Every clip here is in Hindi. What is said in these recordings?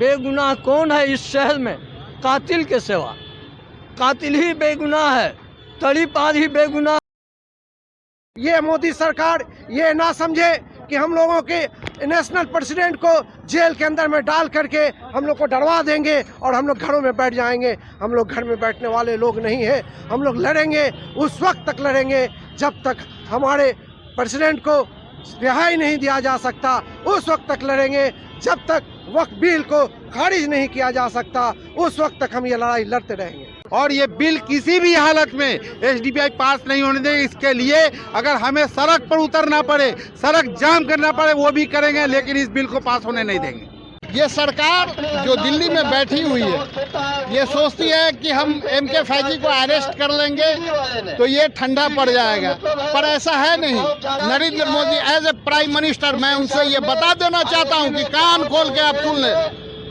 बेगुनाह कौन है इस शहर में कातिल के सिवा? कातिल ही बेगुनाह है, तड़ीप आदि बेगुनाह। ये मोदी सरकार ये ना समझे कि हम लोगों के नेशनल प्रेसिडेंट को जेल के अंदर में डाल करके हम लोग को डरवा देंगे और हम लोग घरों में बैठ जाएंगे। हम लोग घर में बैठने वाले लोग नहीं हैं। हम लोग लड़ेंगे, उस वक्त तक लड़ेंगे जब तक हमारे प्रेसिडेंट को रिहाई नहीं दिया जा सकता। उस वक्त तक लड़ेंगे जब तक वक्फ बिल को खारिज नहीं किया जा सकता। उस वक्त तक हम ये लड़ाई लड़ते रहेंगे। और ये बिल किसी भी हालत में एसडीपीआई पास नहीं होने देगी। इसके लिए अगर हमें सड़क पर उतरना पड़े, सड़क जाम करना पड़े, वो भी करेंगे, लेकिन इस बिल को पास होने नहीं देंगे। ये सरकार जो दिल्ली में बैठी हुई है ये सोचती है कि हम MK फैजी को अरेस्ट कर लेंगे तो ये ठंडा पड़ जाएगा, पर ऐसा है नहीं। Narendra Modi as a prime minister, मैं उनसे ये बता देना चाहता हूँ कि कान खोल के आप सुन लें,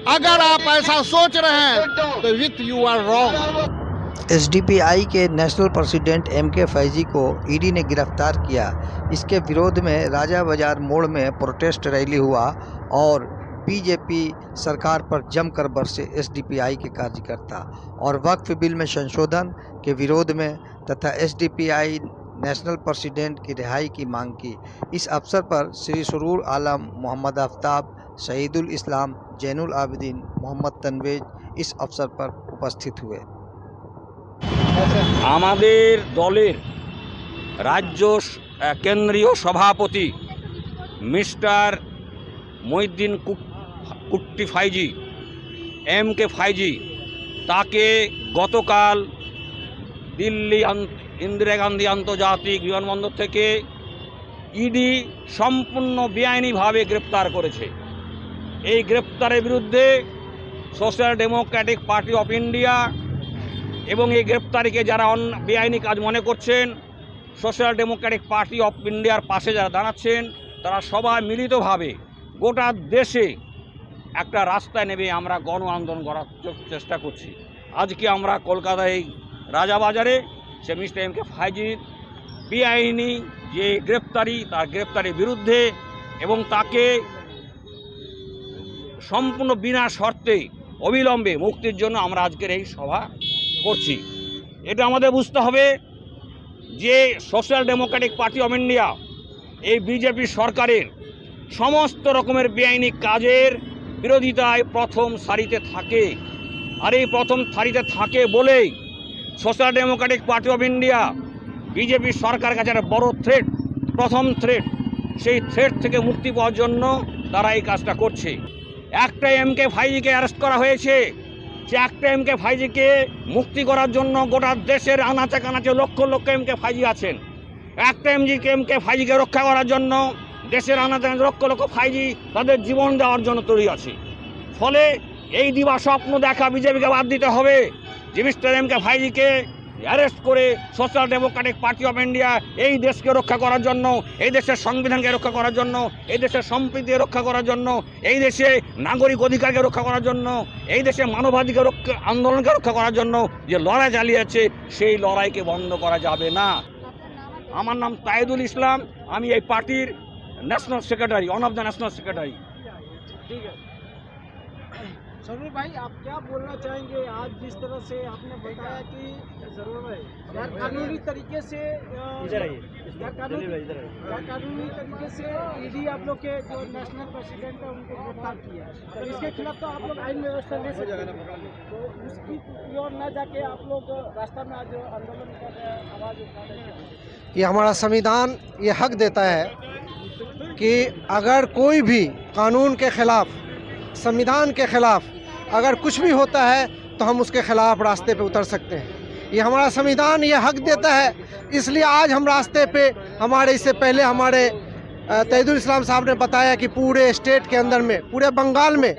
अगर आप ऐसा सोच रहे हैं तो with you are wrong. SDPI के नेशनल प्रेसिडेंट MK फैजी को ईडी ने गिरफ्तार किया। इसके विरोध में राजा बाजार मोड़ में प्रोटेस्ट रैली हुआ और बीजेपी सरकार पर जमकर बरसे एसडीपीआई के कार्यकर्ता और वक्फ बिल में संशोधन के विरोध में तथा एसडीपीआई नेशनल प्रेसिडेंट की रिहाई की मांग की। इस अवसर पर श्री सुरूर आलम, मोहम्मद आफ्ताब, शहीदुल इस्लाम, जैनुल आबिदीन, मोहम्मद तनवेज इस अवसर पर उपस्थित हुए। আমাদের দলের রাজ্য কেন্দ্রীয় সভাপতি মিস্টার মহিউদ্দিন কুট্টি ফাইজি, MK ফাইজি, তাকে গতকাল দিল্লি ইন্দিরা গান্ধী আন্তর্জাতিক বিমানবন্দর থেকে ইডি সম্পূর্ণ বেআইনিভাবে গ্রেপ্তার করেছে। এই গ্রেপ্তারের বিরুদ্ধে social Democratic party of India এবং এই গ্রেপ্তারিকে যারা বেআইনি কাজ মনে করছেন, সোশ্যাল ডেমোক্রেটিক পার্টি অফ ইন্ডিয়ার পাশে যারা দাঁড়াচ্ছেন, তারা সবাই মিলিতভাবে গোটা দেশে একটা রাস্তায় নেমে আমরা গণ আন্দোলন করার চেষ্টা করছি। আজকে আমরা কলকাতায় এই রাজাবাজারে সে মিস্টার MK ফাইজির বেআইনি যে গ্রেপ্তারি, তার গ্রেপ্তারির বিরুদ্ধে এবং তাকে সম্পূর্ণ বিনা শর্তে অবিলম্বে মুক্তির জন্য আমরা আজকের এই সভা করছি। এটা আমাদের বুঝতে হবে যে social Democratic party of India এই বিজেপি সরকারের সমস্ত রকমের বেআইনি কাজের বিরোধিতায় প্রথম সারিতে থাকে। আর এই প্রথম সারিতে থাকে বলেই social Democratic party of India BJP সরকারের কাছে একটা বড় থ্রেট, প্রথম থ্রেট। সেই থ্রেট থেকে মুক্তি পাওয়ার জন্য তারা এই কাজটা করছে। একটা MK ফাইজিকে অ্যারেস্ট করা হয়েছে, সে একটা MK ফাইজিকে মুক্তি করার জন্য গোটা দেশের আনাচে কানাচে লক্ষ লক্ষ MK ফাইজি আছেন। একটা MK ফাইজিকে রক্ষা করার জন্য দেশের আনাচে কানাচে লক্ষ লক্ষ ফাইজি তাদের জীবন দেওয়ার জন্য তৈরি আছে। ফলে এই দিবা স্বপ্ন দেখা বিজেপিকে বাদ দিতে হবে যে মিস্টার MK ফাইজিকে অ্যারেস্ট করে social Democratic party of India এই দেশকে রক্ষা করার জন্য, এই দেশের সংবিধানকে রক্ষা করার জন্য, এই দেশের সম্প্রীতি রক্ষা করার জন্য, এই দেশে নাগরিক অধিকারকে রক্ষা করার জন্য, এই দেশে মানবাধিকার আন্দোলনকে রক্ষা করার জন্য যে লড়াই চালিয়েছে সেই লড়াইকে বন্ধ করা যাবে না। আমার নাম তাইদুল ইসলাম, আমি এই পার্টির national secretary, one of the national secretary. ठीक है सरूर भाई, आप क्या बोलना चाहेंगे? आज जिस तरह से आपने बताया कि सरूर भाई कानूनी तरीके से कानूनी तरीके से ईडी आप लोग के जो नेशनल प्रेसिडेंट है उनको गिरफ्तार किया, तो इसके खिलाफ तो आप लोग आईन व्यवस्था ले सकते हैं, तो उसकी ओर न जाके आप लोग रास्ता में आज आंदोलन कर रहे हैं, आवाज़ उठा रहे हैं। ये हमारा संविधान ये हक देता है कि अगर कोई भी कानून के खिलाफ, संविधान के खिलाफ अगर कुछ भी होता है तो हम उसके खिलाफ रास्ते पे उतर सकते हैं। ये हमारा संविधान ये हक देता है, इसलिए आज हम रास्ते पे हमारे इससे पहले हमारे तैदुल इस्लाम साहब ने बताया कि पूरे स्टेट के अंदर में, पूरे बंगाल में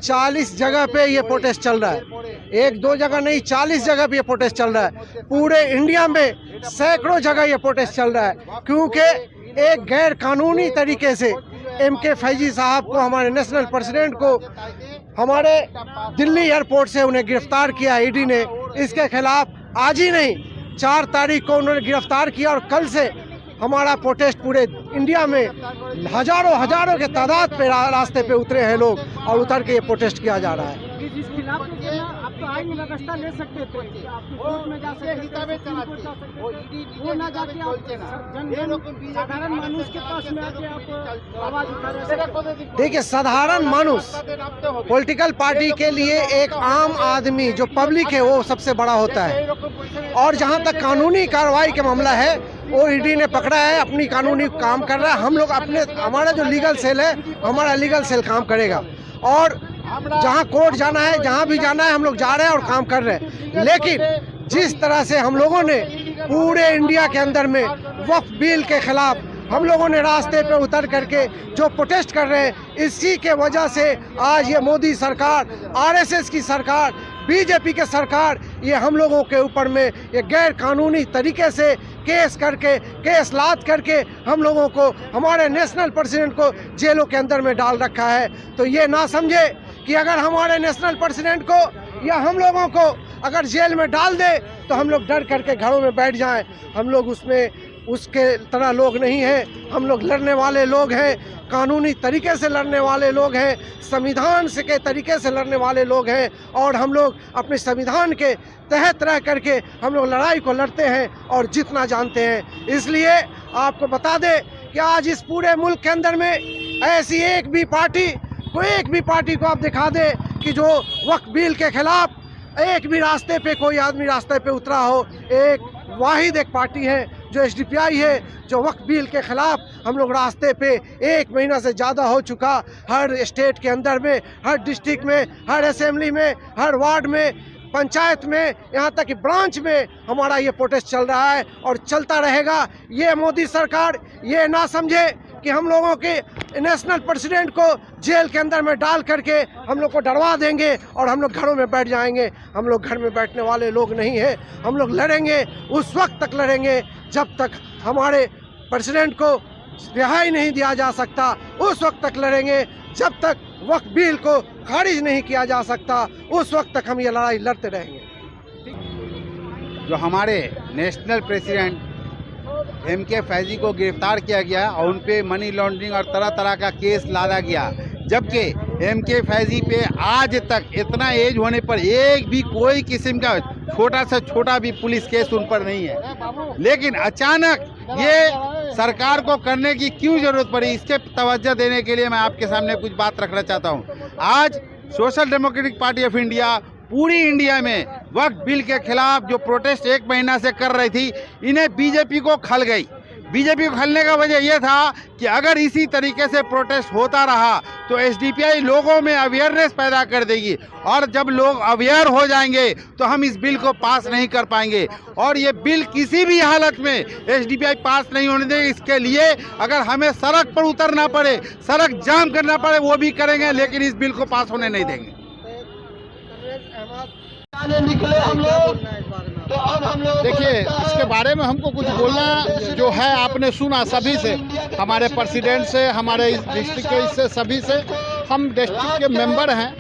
40 जगह पे ये प्रोटेस्ट चल रहा है। 1-2 जगह नहीं, 40 जगह पे ये प्रोटेस्ट चल रहा है। पूरे इंडिया में सैकड़ों जगह ये प्रोटेस्ट चल रहा है, क्योंकि एक गैर कानूनी तरीके से MK फैजी साहब को, हमारे नेशनल प्रेसिडेंट को, हमारे दिल्ली एयरपोर्ट से उन्हें गिरफ्तार किया ईडी ने। इसके खिलाफ आज ही नहीं 4 तारीख को उन्होंने गिरफ्तार किया और कल से हमारा प्रोटेस्ट पूरे इंडिया में हजारों के तादाद पे रास्ते पे उतरे हैं लोग और उतर के ये प्रोटेस्ट किया जा रहा है। इस खिलाफ तो जो है आप तो आईन व्यवस्था ले सकते थे, आप कोर्ट में जा सकते थे, वो ना जाके आप साधारण मानुष के पास में आके आप आवाज उठा रहे हैं। देखिए, साधारण मानुष पॉलिटिकल पार्टी के लिए एक आम आदमी जो पब्लिक है वो सबसे बड़ा होता है। और जहां तक कानूनी कार्रवाई का मामला है वो ईडी ने पकड़ा है, अपनी कानूनी काम कर रहा है। हम लोग हमारा जो लीगल सेल है, हमारा लीगल सेल काम करेगा और जहां कोर्ट जाना है, जहां भी जाना है, हम लोग जा रहे हैं और काम कर रहे हैं। लेकिन जिस तरह से हम लोगों ने पूरे इंडिया के अंदर में वक्फ बिल के खिलाफ हम लोगों ने रास्ते पे उतर करके जो प्रोटेस्ट कर रहे हैं, इसी के वजह से आज ये मोदी सरकार, आरएसएस की सरकार, बीजेपी के सरकार ये हम लोगों के ऊपर में ये गैर कानूनी तरीके से केस लाद करके हम लोगों को, हमारे नेशनल प्रेसिडेंट को जेलों के अंदर में डाल रखा है। तो ये ना समझे कि अगर हमारे नेशनल प्रेसिडेंट को या हम लोगों को अगर जेल में डाल दे तो हम लोग डर करके घरों में बैठ जाएं। हम लोग उसके तरह लोग नहीं हैं। हम लोग लड़ने वाले लोग हैं, कानूनी तरीके से लड़ने वाले लोग हैं, संविधान से के तरीके से लड़ने वाले लोग हैं और हम लोग अपने संविधान के तहत रह करके हम लोग लड़ाई को लड़ते हैं और जीतना जानते हैं। इसलिए आपको बता दें कि आज इस पूरे मुल्क के अंदर में ऐसी एक भी पार्टी को आप दिखा दे कि जो वक्फ बिल के खिलाफ एक भी रास्ते पे कोई आदमी रास्ते पे उतरा हो। एक वाहिद एक पार्टी है जो एसडीपीआई है, जो वक्फ बिल के खिलाफ हम लोग रास्ते पे 1 महीना से ज़्यादा हो चुका। हर स्टेट के अंदर में, हर डिस्ट्रिक्ट में, हर असेंबली में, हर वार्ड में, पंचायत में, यहाँ तक कि ब्रांच में हमारा ये प्रोटेस्ट चल रहा है और चलता रहेगा। ये मोदी सरकार ये ना समझे कि हम लोगों के नेशनल प्रेसिडेंट को जेल के अंदर में डाल करके हम लोग को डरवा देंगे और हम लोग घरों में बैठ जाएंगे। हम लोग घर में बैठने वाले लोग नहीं हैं। हम लोग लड़ेंगे, उस वक्त तक लड़ेंगे जब तक हमारे प्रेसिडेंट को रिहाई नहीं दिया जा सकता। उस वक्त तक लड़ेंगे जब तक वक्फ बिल को खारिज नहीं किया जा सकता। उस वक्त तक हम ये लड़ाई लड़ते रहेंगे। जो हमारे नेशनल प्रेसिडेंट एमके फैजी को गिरफ्तार किया गया और उन पे मनी लॉन्ड्रिंग और तरह तरह का केस लादा गया, जबकि एमके फैजी पे आज तक इतना एज होने पर एक भी कोई किस्म का छोटा से छोटा भी पुलिस केस उन पर नहीं है। लेकिन अचानक ये सरकार को करने की क्यों जरूरत पड़ी, इसके तवज्जो देने के लिए मैं आपके सामने कुछ बात रखना चाहता हूँ। आज social democratic party of India पूरी इंडिया में वक्फ बिल के खिलाफ जो प्रोटेस्ट 1 महीना से कर रही थी, इन्हें बीजेपी को खल गई। बीजेपी को खलने का वजह यह था कि अगर इसी तरीके से प्रोटेस्ट होता रहा तो एसडीपीआई लोगों में अवेयरनेस पैदा कर देगी और जब लोग अवेयर हो जाएंगे तो हम इस बिल को पास नहीं कर पाएंगे और ये बिल किसी भी हालत में एसडीपीआई पास नहीं होने देगी। इसके लिए अगर हमें सड़क पर उतरना पड़े, सड़क जाम करना पड़े, वो भी करेंगे, लेकिन इस बिल को पास होने नहीं देंगे। निकले हम लोग, तो अब हम लोग देखिए, इसके बारे में हमको कुछ बोलना जो है आपने सुना सभी से, हमारे प्रेसिडेंट से, हमारे इस डिस्ट्रिक्ट के इससे, सभी से। हम डिस्ट्रिक्ट के मेंबर हैं,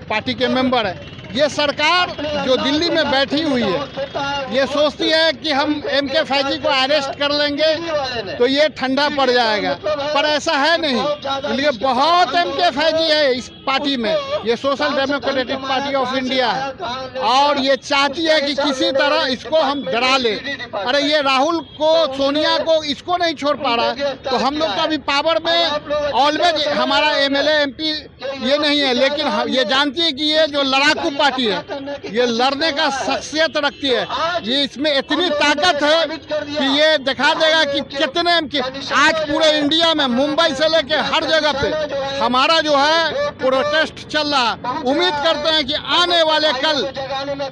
पार्टी के मेंबर हैं। ये सरकार जो दिल्ली में बैठी हुई है ये सोचती है कि हम एमके फैजी को अरेस्ट कर लेंगे तो ये ठंडा पड़ जाएगा, पर ऐसा है नहीं। इसलिए बहुत एमके फैजी है इस पार्टी में। ये social democratic party of India है और ये चाहती है कि किसी तरह इसको हम डरा ले। अरे ये राहुल को, सोनिया को, इसको नहीं छोड़ पा रहा, तो हम लोग का भी पावर में ऑलवेज हमारा एमएलए एमपी ये नहीं है, लेकिन ये जानती है कि ये जो लड़ाकू पार्टी है ये लड़ने का शख्सियत रखती है। ये इसमें इतनी ताकत है कि ये दिखा देगा कि कितने आज पूरे इंडिया में, मुंबई से लेके हर जगह पे हमारा जो है प्रोटेस्ट चल रहा। उम्मीद करते हैं कि आने वाले कल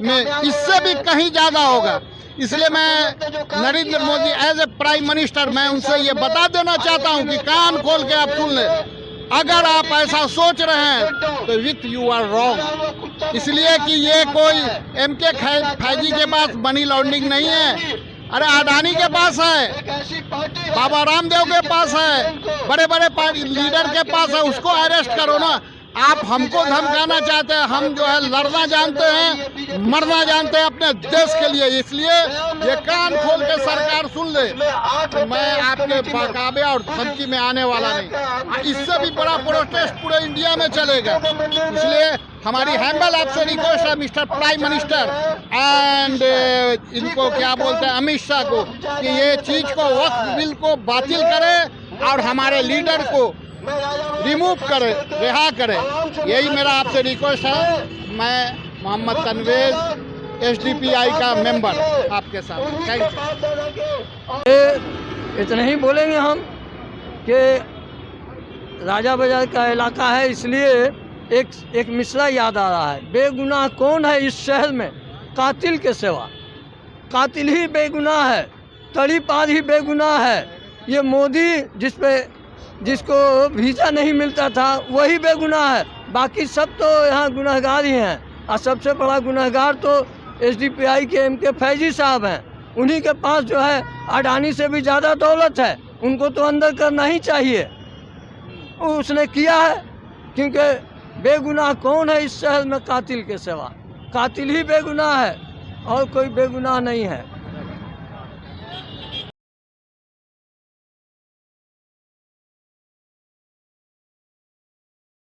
में इससे भी कहीं ज़्यादा होगा। इसलिए मैं Narendra Modi as a prime minister मैं उनसे ये बता देना चाहता हूँ कि कान खोल के आप सुन लें, अगर आप ऐसा सोच रहे हैं तो विथ यू आर रॉन्ग। इसलिए कि ये कोई एमके फैजी के पास मनी लॉन्ड्रिंग नहीं है। अरे अडानी के पास है, बाबा रामदेव के पास है, बड़े बड़े लीडर के पास है, उसको अरेस्ट करो ना। आप हमको धमकाना चाहते हैं। हम जो है लड़ना जानते हैं, मरना जानते हैं अपने देश के लिए। इसलिए ये कान खोल के सरकार सुन ले, तो मैं आपके बहकावे और धमकी में आने वाला नहीं। इससे भी बड़ा प्रोटेस्ट पूरे इंडिया में चलेगा। इसलिए हमारी हैम्बल आपसे रिक्वेस्ट है मिस्टर प्राइम मिनिस्टर एंड इनको क्या बोलते हैं अमित शाह को, कि ये चीज़ को वक्फ बिल को बातिल करे और हमारे लीडर को रिमूव करे, रिहा करे। यही मेरा आपसे रिक्वेस्ट है। मैं मोहम्मद तनवीर एसडीपीआई का मेंबर आपके साथ। Thank you. इतना ही बोलेंगे हम कि राजा बाजार का इलाका है, इसलिए एक मिसरा याद आ रहा है, बेगुनाह कौन है इस शहर में कातिल के सिवा। कातिल ही बेगुनाह है, तड़ीपार ही बेगुनाह है। ये मोदी जिसको वीज़ा नहीं मिलता था वही बेगुनाह है, बाकी सब तो यहाँ गुनहगार ही हैं। और सबसे बड़ा गुनहगार तो एसडीपीआई के एमके फैजी साहब हैं। उन्हीं के पास जो है अडानी से भी ज़्यादा दौलत है, उनको तो अंदर करना ही चाहिए। उसने किया है, क्योंकि बेगुनाह कौन है इस शहर में कातिल के सिवा। कातिल ही बेगुनाह है और कोई बेगुनाह नहीं है।